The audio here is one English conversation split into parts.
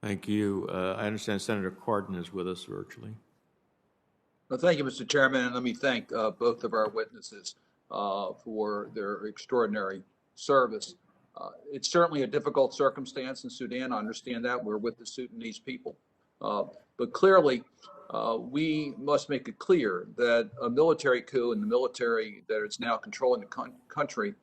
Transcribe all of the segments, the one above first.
Thank you. I understand Senator Cardin is with us virtually. Well, thank you, Mr. Chairman, and let me thank both of our witnesses for their extraordinary service. It's certainly a difficult circumstance in Sudan. I understand that. We're with the Sudanese people. But clearly, we must make it clear that a military coup and the military that is now controlling the country,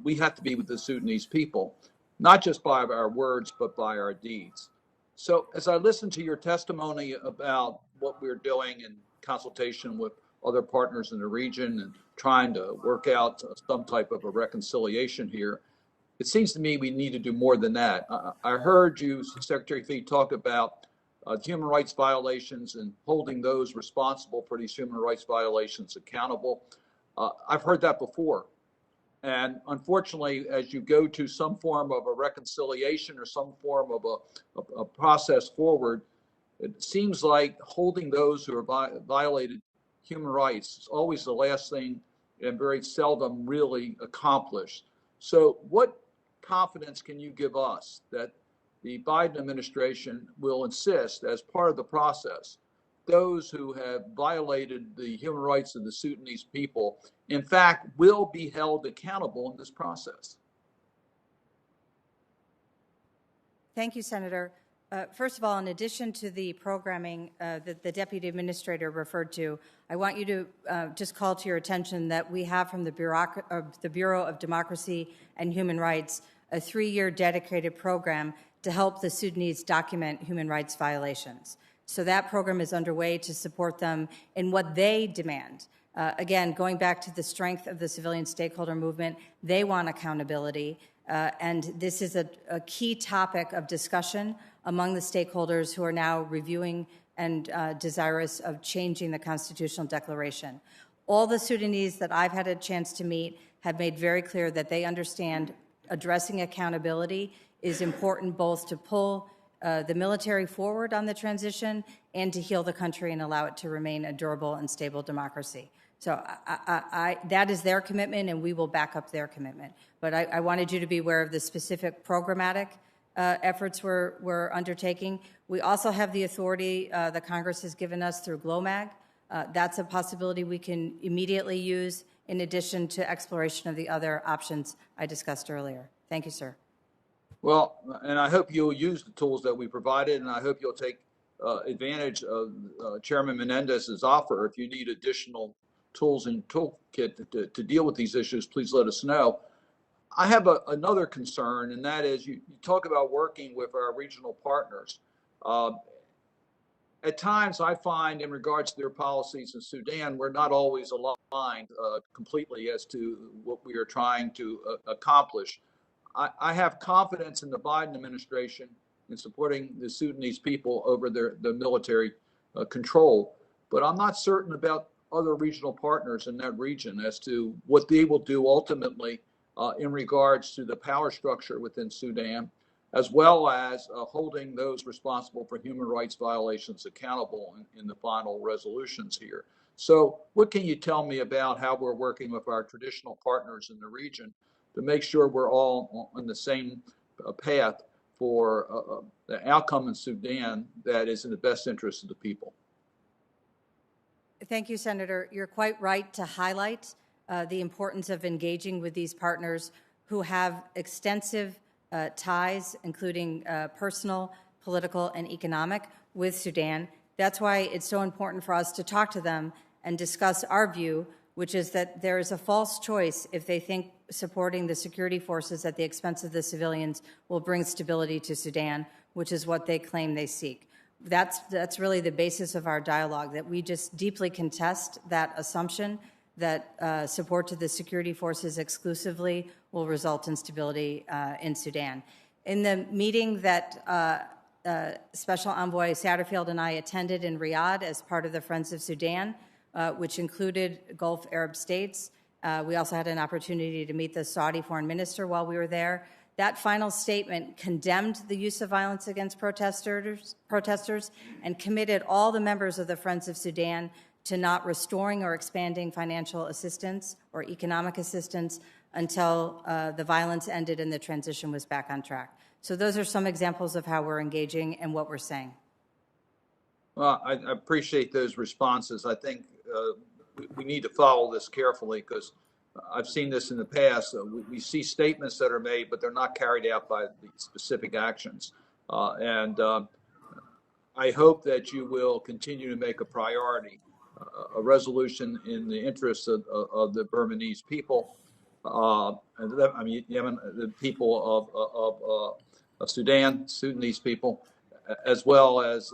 we have to be with the Sudanese people, not just by our words, but by our deeds. So as I listen to your testimony about what we're doing in consultation with other partners in the region and trying to work out some type of a reconciliation here, it seems to me we need to do more than that. I heard you, Secretary Fee, talk about human rights violations and holding those responsible for these human rights violations accountable. I've heard that before. And unfortunately, as you go to some form of a reconciliation or some form of a process forward, it seems like holding those who are violated human rights is always the last thing and very seldom really accomplished. So what confidence can you give us that the Biden administration will insist, as part of the process, those who have violated the human rights of the Sudanese people, in fact, will be held accountable in this process? Thank you, Senator. First of all, in addition to the programming that the Deputy Administrator referred to, I want you to just call to your attention that we have from the Bureau of Democracy and Human Rights a 3-year dedicated program to help the Sudanese document human rights violations. So that program is underway to support them in what they demand. Again, going back to the strength of the civilian stakeholder movement, they want accountability. And this is a key topic of discussion among the stakeholders who are now reviewing and desirous of changing the constitutional declaration. All the Sudanese that I've had a chance to meet have made very clear that they understand addressing accountability is important both to pull the military forward on the transition and to heal the country and allow it to remain a durable and stable democracy. So that is their commitment, and we will back up their commitment. But I wanted you to be aware of the specific programmatic efforts we're undertaking. We also have the authority the Congress has given us through GLOMAG. That's a possibility we can immediately use in addition to exploration of the other options I discussed earlier. Thank you, sir. Well, and I hope you'll use the tools that we provided, and I hope you'll take advantage of Chairman Menendez's offer. If you need additional tools and toolkit to deal with these issues, please let us know. I have another concern, and that is you talk about working with our regional partners. At times, I find in regards to their policies in Sudan, we're not always aligned completely as to what we are trying to accomplish. I have confidence in the Biden administration in supporting the Sudanese people over the military control, but I'm not certain about other regional partners in that region as to what they will do ultimately in regards to the power structure within Sudan, as well as holding those responsible for human rights violations accountable in the final resolutions here. So what can you tell me about how we're working with our traditional partners in the region to make sure we're all on the same path for the outcome in Sudan that is in the best interest of the people? Thank you, Senator. You're quite right to highlight the importance of engaging with these partners who have extensive ties, including personal, political, and economic, with Sudan. That's why it's so important for us to talk to them and discuss our view, which is that there is a false choice if they think supporting the security forces at the expense of the civilians will bring stability to Sudan, which is what they claim they seek. That's really the basis of our dialogue, that we just deeply contest that assumption that support to the security forces exclusively will result in stability in Sudan. In the meeting that Special Envoy Satterfield and I attended in Riyadh as part of the Friends of Sudan, which included Gulf Arab states, we also had an opportunity to meet the Saudi foreign minister while we were there. That final statement condemned the use of violence against protesters and committed all the members of the Friends of Sudan to not restoring or expanding financial assistance or economic assistance until the violence ended and the transition was back on track. So those are some examples of how we're engaging and what we're saying. Well, I appreciate those responses. I think we need to follow this carefully because I've seen this in the past. We see statements that are made, but they're not carried out by the specific actions. And I hope that you will continue to make a priority a resolution in the interests of the Burmese people. I mean, Yemen, the people of Sudan, Sudanese people, as well as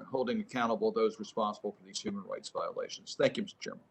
holding accountable those responsible for these human rights violations. Thank you, Mr. Chairman.